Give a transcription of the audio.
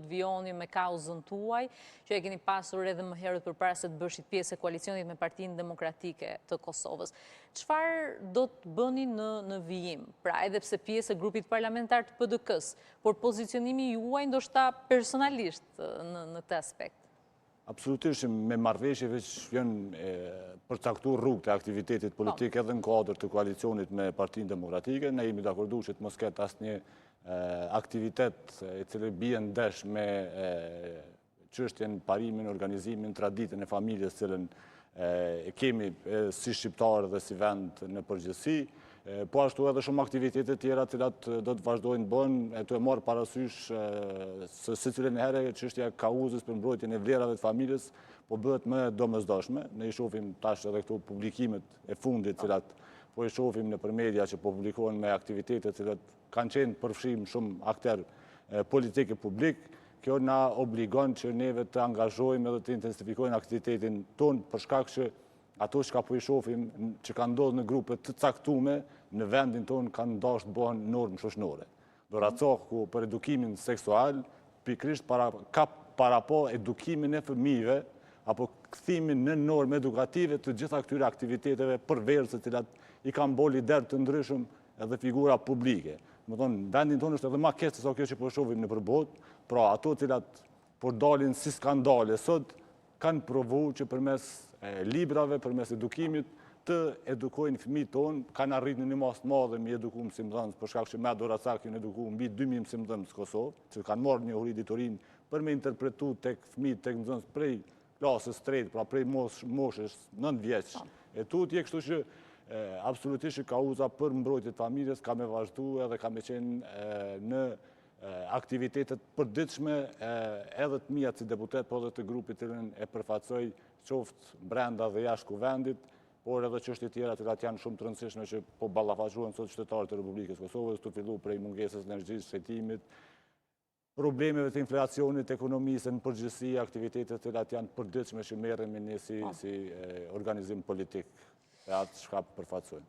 vijoni me kauzën tuaj, që e keni pasur edhe më herët përpara se të bëshit pjesë e koalicionit me Partinë Demokratike të Kosovës. Çfarë do të bëni në vijim? Pra, edhe pse pjesë e grupit parlamentar të PDK-s, por pozicionimi juaj ndoshta personalisht në këtë aspekt. Absolutisht, me marrëveshjeve që janë përcaktuar rrugë të aktivitetit politik edhe në kuadër të koalicionit me Partinë Demokratike. Ne jemi dakordus që të mos ketë asnjë aktivitet i cili bie ndesh me çështjen parimin, organizimin, traditën e familjes, cilën e kemi si shqiptarë dhe si vend në përgjithësi. Po ashtu edhe shumë aktivitete tjera cilat do të vazhdojnë bën, e të e marë parasysh se secilën herë çështja e kauzës për mbrojtjen e vlerave të familjes po bëhet më domosdoshme. Ne i shohim tash edhe këto publikimet e fundit cilat po i shohim nëpër media që po publikohen me aktivitete cilat kanë qenë përfshim shumë akter politikë publik. Kjo na obligon që neve të angazhojmë edhe të intensifikojmë aktivitetin ton për shkak që ato që ka po i shofim që kanë ndodhur në grupe të caktume në vendin tonë kanë dashur të bëhen normë shoqërore. Do racoku për edukimin seksual, pikrisht ka para po edukimin e fëmijëve apo kthimin në normë edukative të gjitha këtyre aktiviteteve përveç se cilat i kanë boli der të ndryshëm edhe figura publike. Do thonë, vendin tonë është edhe më keq se sa kjo që po shohim nëpër botë, pra ato cilat po dalin si skandale sot kanë provu që përmes librave, përmes edukimit, të edukojnë fëmijët tonë, kanë arritur në një mas të madhe me eduku mësimdhënës, për shkak që me Doracak janë edukuar mbi 2000 mësimdhënës në Kosovë, që kanë marrë njohuri ditorinë për me interpretu tek fëmijët, tek nxënës prej klasës tretë, pra prej moshës 9 vjeç. E tutje, kështu që absolutisht kauza për mbrojtje të familjes ka me vazhdu edhe ka me qenë në aktivitetet përditshme edhe të mia si deputet, po edhe të grupit të e përfaqësoj qoftë brenda dhe jashtë kuvendit, por edhe çështje tjera të cilat janë shumë të rëndësishme që po ballafaqohen sot qytetarët e Republikës Kosovës, të fillu prej mungesës energjisë, shëtimit, problemeve të inflacionit, ekonomisë në përgjithësi, aktivitetet të cilat janë përditshme që merremi ne si organizim politik, e atë çka përfaqësojmë.